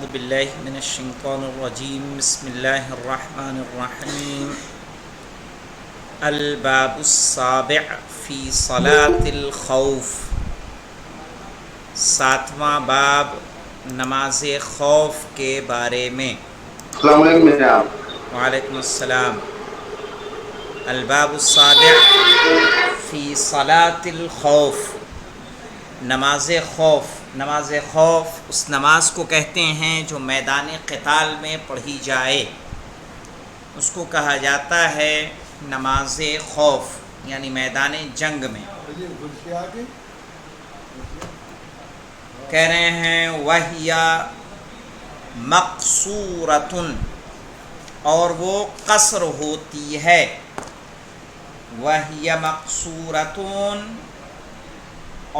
أعوذ بالله من الشيطان الرجيم بسم الله الرحمن الرحيم الباب السابع في صلاة الخوف ساتواں باب نماز خوف کے بارے میں۔ السلام علیکم جناب۔ وعلیکم السلام۔ الباب السابع فی صلاة الخوف، نماز خوف۔ نماز خوف اس نماز کو کہتے ہیں جو میدان قتال میں پڑھی جائے، اس کو کہا جاتا ہے نماز خوف، یعنی میدان جنگ میں۔ کہہ رہے ہیں وَهِيَ مَقْصُورَةٌ، اور وہ قصر ہوتی ہے۔ وَهِيَ مَقْصُورَةٌ،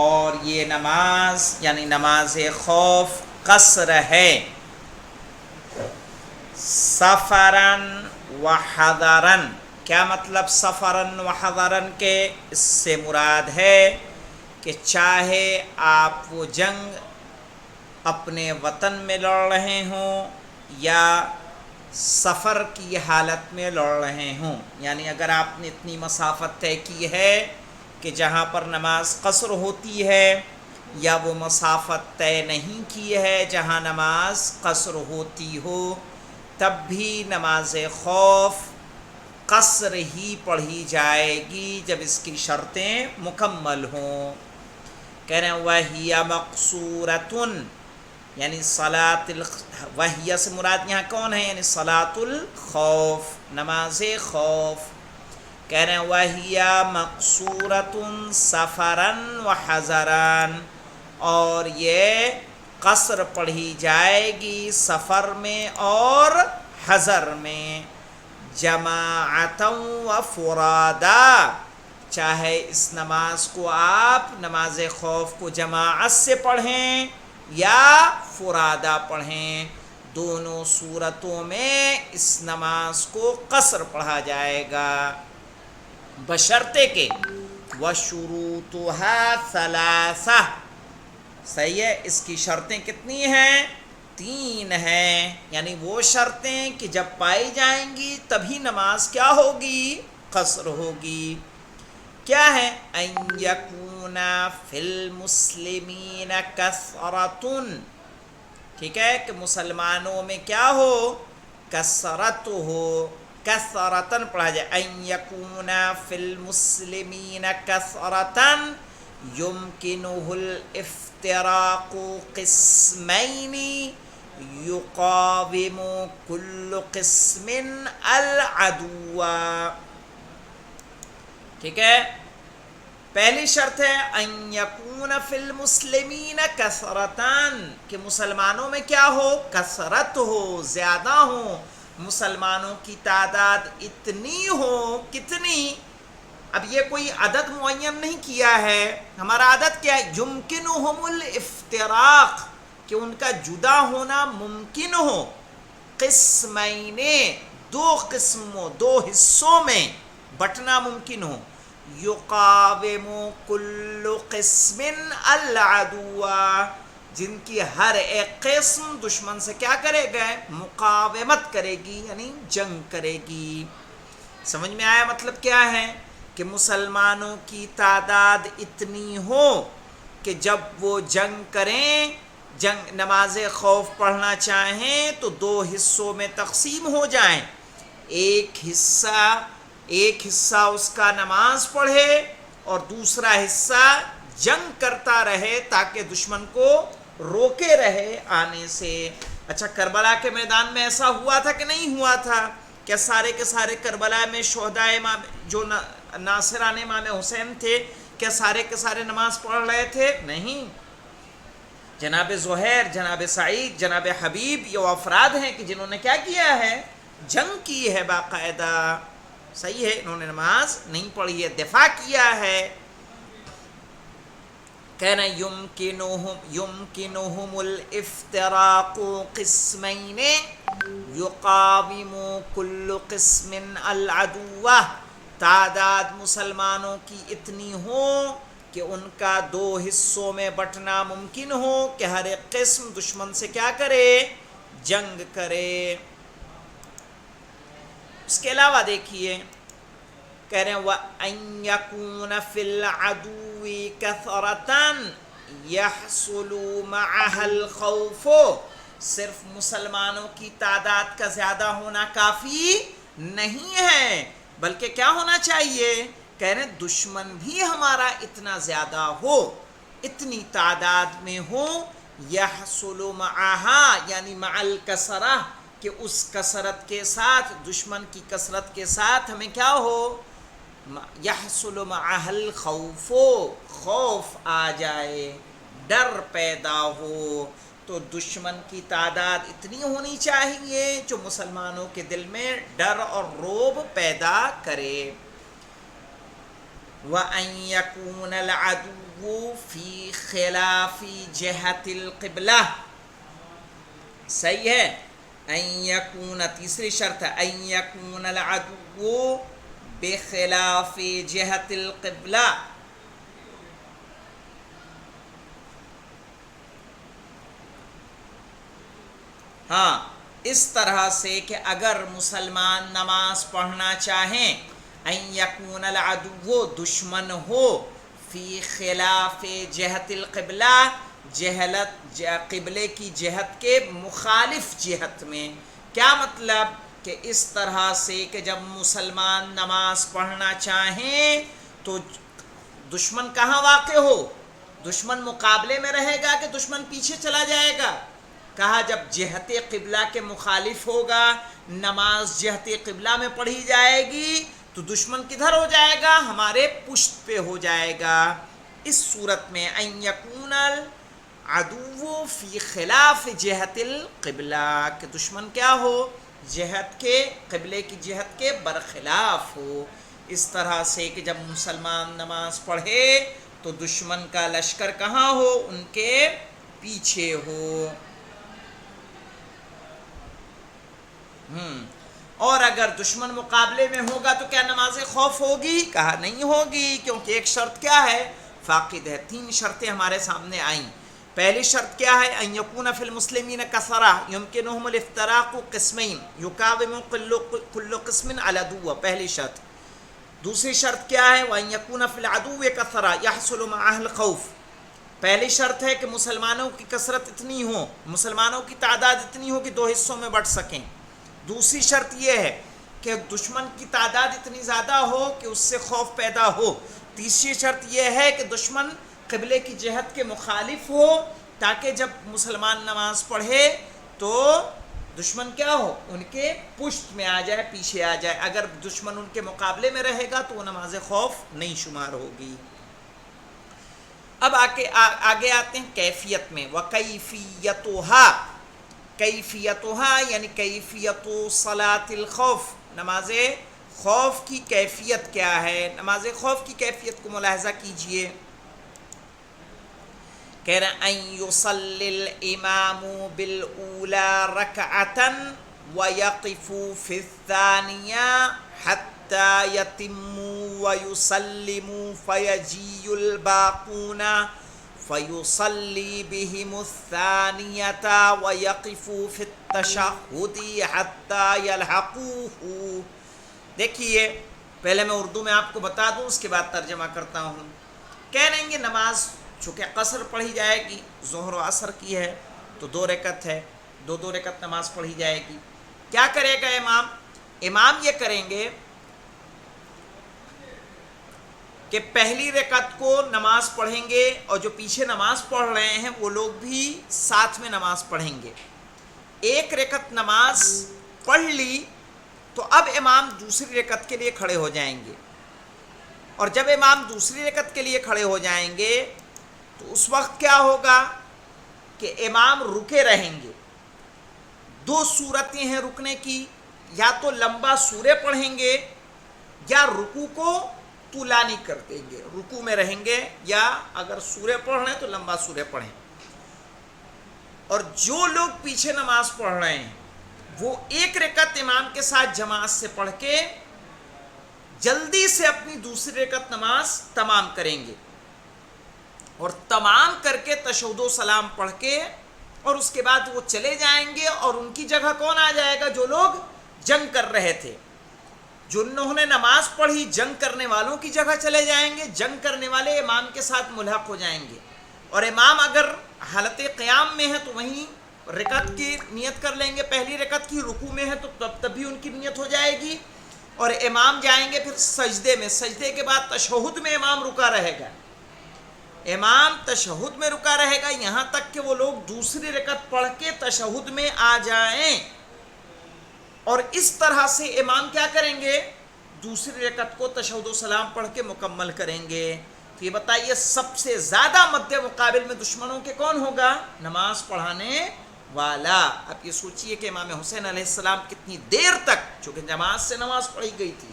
اور یہ نماز یعنی نماز خوف قصر ہے۔ سفراً و حضراً، کیا مطلب سفراً و حضراً کے؟ اس سے مراد ہے کہ چاہے آپ وہ جنگ اپنے وطن میں لڑ رہے ہوں یا سفر کی حالت میں لڑ رہے ہوں، یعنی اگر آپ نے اتنی مسافت طے کی ہے کہ جہاں پر نماز قصر ہوتی ہے، یا وہ مسافت طے نہیں کی ہے جہاں نماز قصر ہوتی ہو، تب بھی نماز خوف قصر ہی پڑھی جائے گی جب اس کی شرطیں مکمل ہوں۔ کہہ رہے ہیں وَهِيَ مَقْصُورَةٌ، یعنی وَهِيَ سے مراد یہاں کون ہے؟ یعنی صلاۃ الخوف، نماز خوف۔ کہہ رہے ہیں وَهِيَ مَقْصُورَةٌ سَفَرًا وَحَضَرًا، اور یہ قصر پڑھی جائے گی سفر میں اور حضر میں۔ جماعتاً وفرادا، چاہے اس نماز کو آپ نماز خوف کو جماعت سے پڑھیں یا فرادا پڑھیں، دونوں صورتوں میں اس نماز کو قصر پڑھا جائے گا، بشرطے کہ وَشُرُوطُهَا ثَلَاثَةٌ، صحیح ہے، اس کی شرطیں کتنی ہیں؟ 3 ہیں، یعنی وہ شرطیں کہ جب پائی جائیں گی تبھی نماز کیا ہوگی؟ قصر ہوگی۔ کیا ہے؟ أَن يَكُونَ فِي الْمُسْلِمِينَ كَثْرَةٌ، ٹھیک ہے، کہ مسلمانوں میں کیا ہو؟ کثرت ہو، کثرتاً پڑھا جائے۔ أَن يَكُونَ فِي الْمُسْلِمِينَ كَثْرَةً يُمْكِنُهُ الْإِفْتِرَاقُ قِسْمَيْنِ يُقَاوِمُ كُلُّ قِسْمٍ الْعَدُوَّ، ٹھیک ہے، پہلی شرط ہے ان یکون فی المسلمین کثرتاً، کہ مسلمانوں میں کیا ہو؟ کثرت ہو، زیادہ ہو، مسلمانوں کی تعداد اتنی ہو، کتنی؟ اب یہ کوئی عدد معین نہیں کیا ہے، ہمارا عدد کیا ہے؟ یمکنہم الافتراق، کہ ان کا جدا ہونا ممکن ہو، قسمین، 2 قسموں، 2 حصوں میں بٹنا ممکن ہو، یقاوم کل قسم العدو، جن کی ہر ایک قسم دشمن سے کیا کرے گا؟ مقاومت کرے گی، یعنی جنگ کرے گی۔ سمجھ میں آیا مطلب کیا ہے؟ کہ مسلمانوں کی تعداد اتنی ہو کہ جب وہ جنگ کریں، جنگ نماز خوف پڑھنا چاہیں تو 2 حصوں میں تقسیم ہو جائیں، ایک حصہ اس کا نماز پڑھے اور دوسرا حصہ جنگ کرتا رہے تاکہ دشمن کو روکے رہے آنے سے۔ اچھا، کربلا کے میدان میں ایسا ہوا تھا کہ نہیں ہوا تھا؟ کیا سارے کے سارے کربلا میں شہدائے امام جو ناصران امام حسین تھے، کیا سارے کے سارے نماز پڑھ رہے تھے؟ نہیں، جناب زہیر، جناب سعید، جناب حبیب، یہ افراد ہیں کہ جنہوں نے کیا کیا ہے؟ جنگ کی ہے باقاعدہ، صحیح ہے، انہوں نے نماز نہیں پڑھی ہے، دفاع کیا ہے۔ کہنا یمکنہم الافتراق قسمین یقاوم کل قسم العدو، تعداد مسلمانوں کی اتنی ہو کہ ان کا 2 حصوں میں بٹنا ممکن ہو کہ ہر ایک قسم دشمن سے کیا کرے؟ جنگ کرے. اس کے علاوہ دیکھیے کہہ رہے ہیں وَأَن يَكُونَ فِي الْعَدُوِّ كَثْرَةً يَحْصُلُ مَعَهَا الْخَوْفُ. صرف مسلمانوں کی تعداد کا زیادہ ہونا کافی نہیں ہے، بلکہ کیا ہونا چاہیے؟ کہہ رہے ہیں دشمن بھی ہمارا اتنا زیادہ ہو، اتنی تعداد میں ہو. یحصل معها یعنی مع الکثرہ، کہ اس کثرت کے ساتھ، دشمن کی کثرت کے ساتھ ہمیں کیا ہو؟ یحصل معها الخوف، خوف آ جائے، ڈر پیدا ہو. تو دشمن کی تعداد اتنی ہونی چاہیے جو مسلمانوں کے دل میں ڈر اور رعب پیدا کرے. وَأَن يَكُونَ الْعَدُوُّ فِي خِلَافِ جِهَةِ الْقِبْلَةِ. صحیح ہے. ان یکون، تیسری شرط ہے ان یکون العدو بخلاف جہت القبلہ. ہاں، اس طرح سے کہ اگر مسلمان نماز پڑھنا چاہیں، ان یکون العدو دشمن ہو، فی خلاف جہت القبلہ قبلے کی جہت کے مخالف جہت میں. کیا مطلب؟ کہ اس طرح سے کہ جب مسلمان نماز پڑھنا چاہیں تو دشمن کہاں واقع ہو؟ دشمن مقابلے میں رہے گا کہ دشمن پیچھے چلا جائے گا؟ کہا جب جہت قبلہ کے مخالف ہوگا، نماز جہت قبلہ میں پڑھی جائے گی تو دشمن کدھر ہو جائے گا؟ ہمارے پشت پہ ہو جائے گا. اس صورت میں ان یکون العدو فی خلاف جہت القبلہ، کہ دشمن کیا ہو؟ جہت کے، قبلے کی جہت کے برخلاف ہو. اس طرح سے کہ جب مسلمان نماز پڑھے تو دشمن کا لشکر کہاں ہو؟ ان کے پیچھے ہو. اور اگر دشمن مقابلے میں ہوگا تو کیا نماز خوف ہوگی؟ کہا نہیں ہوگی، کیونکہ ایک شرط کیا ہے؟ فاقد ہے. 3 شرطیں ہمارے سامنے آئیں. پہلی شرط کیا ہے؟ ان یکون فی المسلمین کثرہ یمکنہم الافتراق قسمین یکاوم کل قسم العدو. پہلی شرط. دوسری شرط کیا ہے؟ وان یکون فی العدو کثرہ یحصل معها الخوف. پہلی شرط ہے کہ مسلمانوں کی کثرت اتنی ہو، مسلمانوں کی تعداد اتنی ہو کہ 2 حصوں میں بٹ سکیں. دوسری شرط یہ ہے کہ دشمن کی تعداد اتنی زیادہ ہو کہ اس سے خوف پیدا ہو. تیسری شرط یہ ہے کہ دشمن قبلے کی جہت کے مخالف ہو، تاکہ جب مسلمان نماز پڑھے تو دشمن کیا ہو؟ ان کے پشت میں آ جائے، پیچھے آ جائے. اگر دشمن ان کے مقابلے میں رہے گا تو وہ نماز خوف نہیں شمار ہوگی. اب آگے آتے ہیں کیفیت میں. وَكَيْفِيَّتُهَا، کیفیتها یعنی کیفیت صلاۃ الخوف، نماز خوف کی کیفیت کیا ہے؟ نماز خوف کی کیفیت کو ملاحظہ کیجئے. کہہ رہے ہیں ان یصلی الامام بالاولی رکعة ویقف فی الثانیہ حتی یتموا ویسلموا فیجیء الباقون فیصلی بہم الثانیۃ ویقف فی التشہد حتی یلحقوہ. دیکھیے پہلے میں اردو میں آپ کو بتا دوں، اس کے بعد ترجمہ کرتا ہوں. کہہ رہے ہیں کہ نماز چونکہ قصر پڑھی جائے گی، ظہر و عصر کی ہے تو 2 رکعت ہے، 2 رکعت نماز پڑھی جائے گی. کیا کرے گا امام؟ امام یہ کریں گے کہ پہلی رکعت کو نماز پڑھیں گے اور جو پیچھے نماز پڑھ رہے ہیں وہ لوگ بھی ساتھ میں نماز پڑھیں گے. 1 رکعت نماز پڑھ لی تو اب امام دوسری رکعت کے لیے کھڑے ہو جائیں گے، اور جب امام دوسری رکعت کے لیے کھڑے ہو جائیں گے تو اس وقت کیا ہوگا کہ امام رکے رہیں گے. 2 صورتیں ہیں رکنے کی، یا تو لمبا سورہ پڑھیں گے یا رکوع کو طولانی کر دیں گے، رکوع میں رہیں گے، یا اگر سورہ پڑھ رہے ہیں تو لمبا سورہ پڑھیں. اور جو لوگ پیچھے نماز پڑھ رہے ہیں وہ 1 رکعت امام کے ساتھ جماعت سے پڑھ کے جلدی سے اپنی دوسری رکعت نماز تمام کریں گے، اور تمام کر کے تشہد و سلام پڑھ کے اور اس کے بعد وہ چلے جائیں گے اور ان کی جگہ کون آ جائے گا؟ جو لوگ جنگ کر رہے تھے، جنہوں نے نماز پڑھی، جنگ کرنے والوں کی جگہ چلے جائیں گے، جنگ کرنے والے امام کے ساتھ ملحق ہو جائیں گے، اور امام اگر حالت قیام میں ہے تو وہیں رکعت کی نیت کر لیں گے، پہلی رکعت کی، رکوع میں ہے تو تب بھی ان کی نیت ہو جائے گی، اور امام جائیں گے پھر سجدے میں، سجدے کے بعد تشہد میں امام رکا رہے گا، امام تشہد میں رکا رہے گا یہاں تک کہ وہ لوگ دوسری رکعت پڑھ کے تشہد میں آ جائیں، اور اس طرح سے امام کیا کریں گے؟ دوسری رکعت کو تشہد و سلام پڑھ کے مکمل کریں گے۔ تو یہ بتائیے سب سے زیادہ مد مقابل میں دشمنوں کے کون ہوگا؟ نماز پڑھانے والا۔ اب یہ سوچئے کہ امام حسین علیہ السلام کتنی دیر تک، چونکہ جماعت سے نماز پڑھی گئی تھی،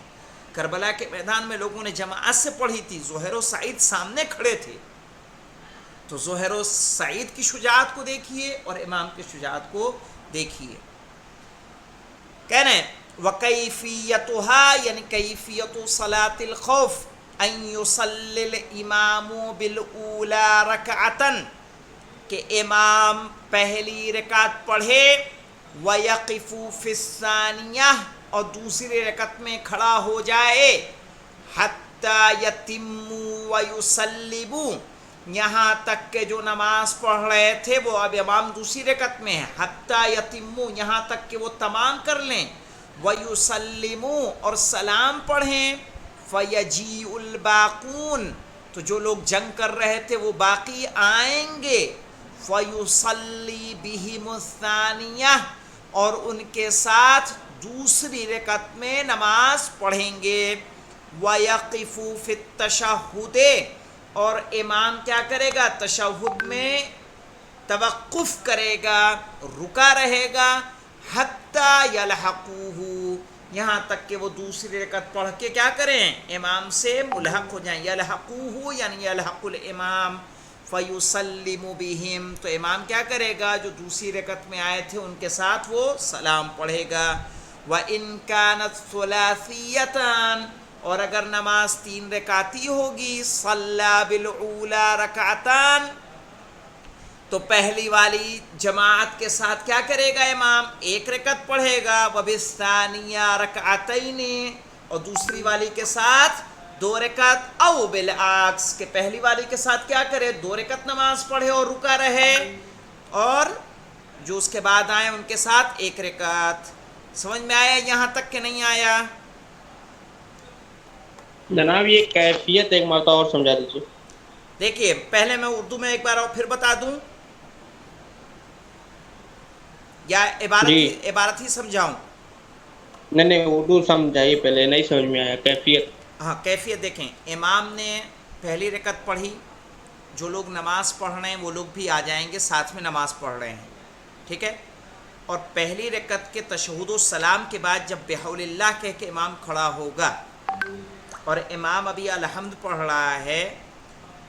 کربلا کے میدان میں لوگوں نے جماعت سے پڑھی تھی، زہیر و سعید سامنے کھڑے تھے، تو زہیر و سعید کی شجاعت کو دیکھیے اور امام کی شجاعت کو دیکھیے۔ کہہ رہے ہیں وَكَيْفِيَّتُهَا، یعنی کیفیت صلاۃ الخوف ان یصلی الامام بالأولی رکعۃ، کہ امام پہلی رکعت پڑھے، وَيَقِفُ فِي الثَّانِيَةِ، اور دوسری رکعت میں کھڑا ہو جائے، حَتَّى يَتِمُّوا وَيُسَلِّمُوا، یہاں تک کہ جو نماز پڑھ رہے تھے وہ اب امام دوسری رکعت میں ہے، حَتَّى يَتِمُّوا، یہاں تک کہ وہ تمام کر لیں، وَيُسَلِّمُوا، اور سلام پڑھیں، فَيَجِيءُ الْبَاقُونَ، تو جو لوگ جنگ کر رہے تھے وہ باقی آئیں گے، فَيُصَلِّي بِهِمُ الثَّانِيَةِ، اور ان کے ساتھ دوسری رکعت میں نماز پڑھیں گے، وَيَقِفُ فِي التَّشَهُّدِ، اور امام کیا کرے گا؟ تشہد میں توقف کرے گا، رکا رہے گا، حَتَّى يَلْحَقُوهُ، یہاں تک کہ وہ دوسری رکعت پڑھ کے کیا کریں؟ امام سے ملحق ہو جائیں، يَلْحَقُوهُ یعنی يَلْحَقُ الْإِمَامِ، فَيُسَلِّمُ بِهِمْ، تو امام کیا کرے گا؟ جو دوسری رکعت میں آئے تھے ان کے ساتھ وہ سلام پڑھے گا۔ وَإِنْ كَانَتْ ثُلَاثِيَّةً، اور اگر نماز 3 رکعتی ہوگی، صَلَّى بِالْأُولَى رَكَعَتَانِ، تو پہلی والی جماعت کے ساتھ کیا کرے گا؟ امام 1 رکعت پڑھے گا، وَبِالثَّانِيَةِ رَكْعَتَيْنِ، اور دوسری والی کے ساتھ 2 رکعت، او بالعکس، کہ پہلی والی کے ساتھ کیا کرے؟ 2 رکعت نماز پڑھے اور رکا رہے، اور جو اس کے بعد آئے ان کے ساتھ 1 رکعت۔ سمجھ میں آیا یہاں تک کہ نہیں آیا؟ جناب یہ کیفیت ایک مرتبہ اور سمجھا دیجیے۔ دیکھیے پہلے میں اردو میں ایک بار اور پھر بتا دوں، یا جی عبارت ہی سمجھاؤں؟ نہیں اردو سمجھائیے پہلے، نہیں سمجھ میں آیا کیفیت۔ ہاں کیفیت دیکھیں، امام نے پہلی رکعت پڑھی، جو لوگ نماز پڑھ رہے ہیں وہ لوگ بھی آ جائیں گے، ساتھ میں نماز پڑھ رہے ہیں، ٹھیک ہے، اور پہلی رکعت کے تشہد و سلام کے بعد جب بحول اللہ کہہ کے امام کھڑا ہوگا اور امام ابھی الحمد پڑھ رہا ہے،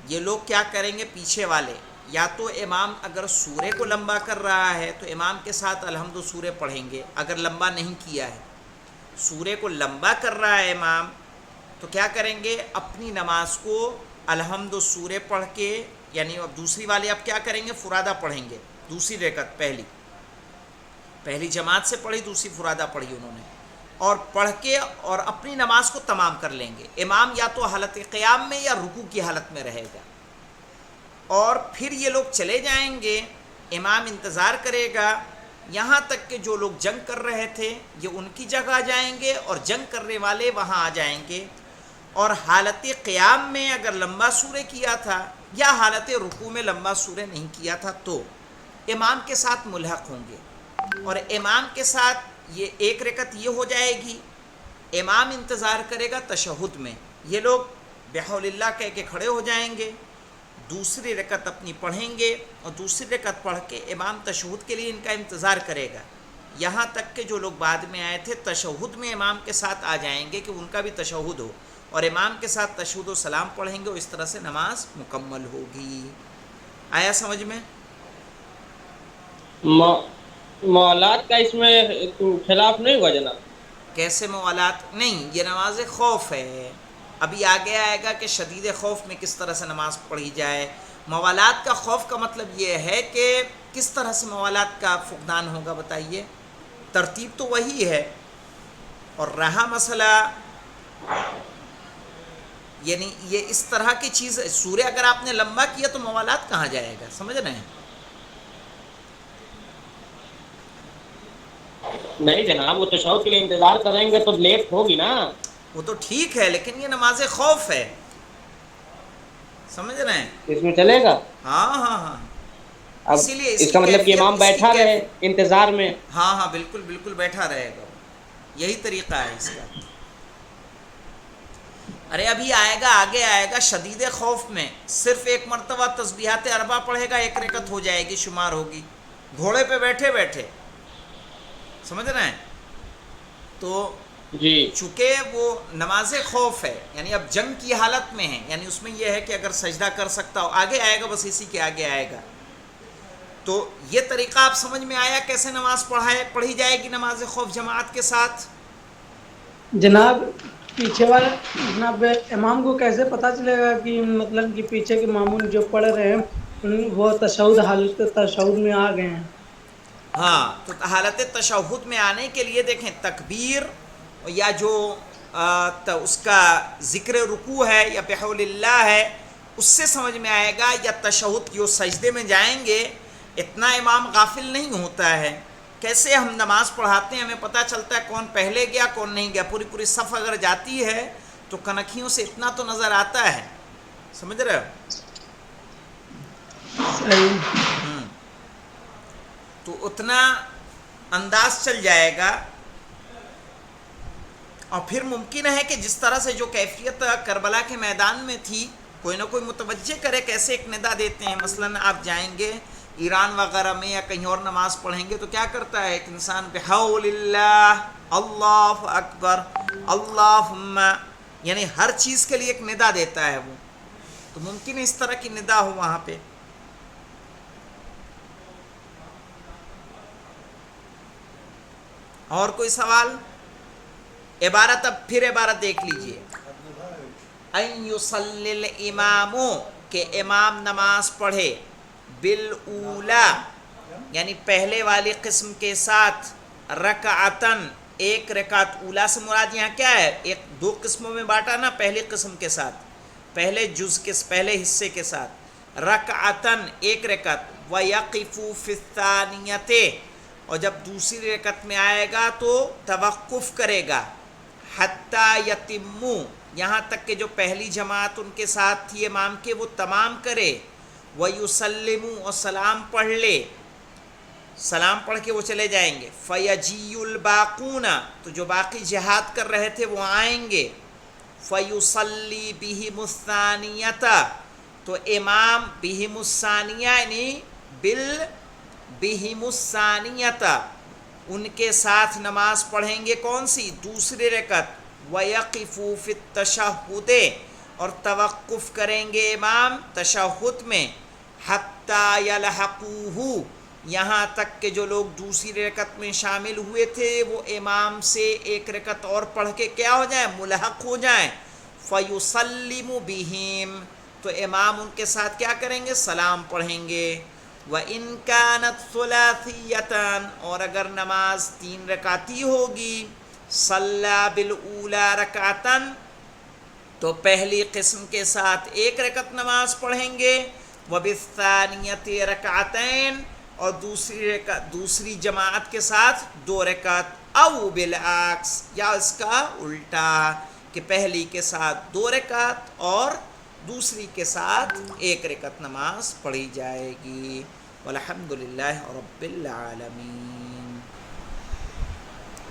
یہ لوگ کیا کریں گے؟ پیچھے والے، یا تو امام اگر سورے کو لمبا کر رہا ہے تو امام کے ساتھ الحمد و سورے پڑھیں گے، اگر لمبا نہیں کیا ہے، سورے کو لمبا کر رہا ہے امام تو کیا کریں گے؟ اپنی نماز کو الحمد و سورے پڑھ کے، یعنی اب دوسری والے اب کیا کریں گے؟ فرادہ پڑھیں گے، دوسری رکعت پہلی جماعت سے پڑھی، دوسری فرادہ پڑھی انہوں نے، اور پڑھ کے اور اپنی نماز کو تمام کر لیں گے۔ امام یا تو حالت قیام میں یا رکوع کی حالت میں رہے گا، اور پھر یہ لوگ چلے جائیں گے، امام انتظار کرے گا یہاں تک کہ جو لوگ جنگ کر رہے تھے یہ ان کی جگہ آ جائیں گے اور جنگ کرنے والے وہاں آ جائیں گے، اور حالت قیام میں اگر لمبا سورہ کیا تھا یا حالت رکوع میں لمبا سورہ نہیں کیا تھا تو امام کے ساتھ ملحق ہوں گے، اور امام کے ساتھ یہ 1 رکعت یہ ہو جائے گی، امام انتظار کرے گا تشہد میں، یہ لوگ بحول اللہ کہہ کے کھڑے ہو جائیں گے، دوسری رکعت اپنی پڑھیں گے، اور دوسری رکعت پڑھ کے امام تشہد کے لیے ان کا انتظار کرے گا، یہاں تک کہ جو لوگ بعد میں آئے تھے تشہد میں امام کے ساتھ آ جائیں گے کہ ان کا بھی تشہد ہو، اور امام کے ساتھ تشہد و سلام پڑھیں گے، اور اس طرح سے نماز مکمل ہوگی۔ آیا سمجھ میں؟ موالات کا اس میں خلاف نہیں ہوا جناب؟ کیسے موالات؟ نہیں، یہ نماز خوف ہے، ابھی آگے آئے گا کہ شدید خوف میں کس طرح سے نماز پڑھی جائے۔ موالات کا خوف کا مطلب یہ ہے کہ کس طرح سے موالات کا فقدان ہوگا بتائیے؟ ترتیب تو وہی ہے، اور رہا مسئلہ یعنی یہ اس طرح کی چیز، سورہ اگر آپ نے لمبا کیا تو موالات کہاں جائے گا، سمجھ رہے ہیں؟ نہیں جناب، وہ تشہد کے لیے انتظار کریں گے تو لیٹ ہوگی نا۔ وہ تو ٹھیک ہے، لیکن یہ نماز خوف ہے، سمجھ رہے ہیں؟ اس میں چلے گا؟ ہاں ہاں ہاں، اب اسی لیے اس کا مطلب کہ امام بیٹھا رہے انتظار میں؟ ہاں ہاں بالکل بالکل بیٹھا رہے گا، یہی طریقہ ہے اس کا۔ ارے ابھی آئے گا، آگے آئے گا، شدید خوف میں صرف ایک مرتبہ تسبیحات اربع پڑھے گا، ایک رکعت ہو جائے گی، شمار ہوگی، گھوڑے پہ بیٹھے بیٹھے، سمجھ رہے ہیں؟ تو جی چونکہ وہ نماز خوف ہے، یعنی اب جنگ کی حالت میں ہے، یعنی اس میں یہ ہے کہ اگر سجدہ کر سکتا ہو، آگے آئے گا، بس اسی کے آگے آئے گا۔ تو یہ طریقہ آپ سمجھ میں آیا کیسے نماز پڑھی جائے گی نماز خوف جماعت کے ساتھ؟ جناب پیچھے والا جناب امام کو کیسے پتہ چلے گا کہ مطلب کہ پیچھے کے مامون جو پڑھ رہے ہیں وہ تشہد حالت تشہد میں آ گئے ہیں؟ ہاں، تو حالت تشہد میں آنے کے لیے دیکھیں تکبیر یا جو اس کا ذکر رکوع ہے یا بحول اللہ ہے، اس سے سمجھ میں آئے گا، یا تشہد کی وہ سجدے میں جائیں گے، اتنا امام غافل نہیں ہوتا ہے۔ کیسے ہم نماز پڑھاتے ہیں، ہمیں پتہ چلتا ہے کون پہلے گیا کون نہیں گیا، پوری پوری صف اگر جاتی ہے تو کنکھیوں سے اتنا تو نظر آتا ہے، سمجھ رہے ہو؟ تو اتنا انداز چل جائے گا، اور پھر ممکن ہے کہ جس طرح سے جو کیفیت کربلا کے میدان میں تھی، کوئی نہ کوئی متوجہ کرے کیسے ایک ندا دیتے ہیں۔ مثلاً آپ جائیں گے ایران وغیرہ میں یا کہیں اور نماز پڑھیں گے تو کیا کرتا ہے ایک انسان، بحول اللہ، اللہ اکبر، اللہم، یعنی ہر چیز کے لیے ایک ندا دیتا ہے وہ، تو ممکن ہے اس طرح کی ندا ہو وہاں پہ۔ اور کوئی سوال؟ عبارت، اب پھر عبارت دیکھ لیجئے، ان یصلی الامام، کہ امام نماز پڑھے، بالاولا، یعنی پہلے والی قسم کے ساتھ، رکعتن، ایک رکعت، اولا سے مراد یہاں کیا ہے؟ ایک دو قسموں میں بانٹا نا، پہلی قسم کے ساتھ، پہلے جز کے پہلے حصے کے ساتھ، رکعتن، ایک رکعت، ویقف فی الثانیۃ، اور جب دوسری رکعت میں آئے گا تو توقف کرے گا، حتی یتمو، یہاں تک کہ جو پہلی جماعت ان کے ساتھ تھی امام کے وہ تمام کرے، وَيُسَلِّمُ، اور سلام پڑھ لے، سلام پڑھ کے وہ چلے جائیں گے، فَيَجِيُّ الْبَاقُونَ، تو جو باقی جہاد کر رہے تھے وہ آئیں گے، فَيُصَلِّي بِهِمُ الثَّانِيَةَ، تو امام بِهِمُ الثَّانِيَةَ یعنی بِهِمُ الثَّانِيَةَ، ان کے ساتھ نماز پڑھیں گے، کون سی؟ دوسری رکعت، وَيَقِفُوا فِي التَّشَهُّدِ، اور توقف کریں گے امام تشہد میں، حَتَّى يَلْحَقُوهُ، یہاں تک کہ جو لوگ دوسری رکعت میں شامل ہوئے تھے وہ امام سے ایک رکعت اور پڑھ کے کیا ہو جائیں؟ ملحق ہو جائیں، فَيُسَلِّمُ بِهِمْ، تو امام ان کے ساتھ کیا کریں گے؟ سلام پڑھیں گے، وَإِنْ كَانَتْ ثُلَاثِيَّةً، اور اگر نماز 3 رکعتی ہوگی، صَلَّى بِالْأُولَى رَكْعَةً، تو پہلی قسم کے ساتھ ایک رکعت نماز پڑھیں گے، وَبِالثَّانِيَةِ رَكْعَتَيْنِ، اور دوسری جماعت کے ساتھ 2 رکعت، او بالعکس، یا اس کا الٹا کہ پہلی کے ساتھ 2 رکعت اور دوسری کے ساتھ 1 رکعت نماز پڑھی جائے گی۔ والحمدللہ رب العالمین۔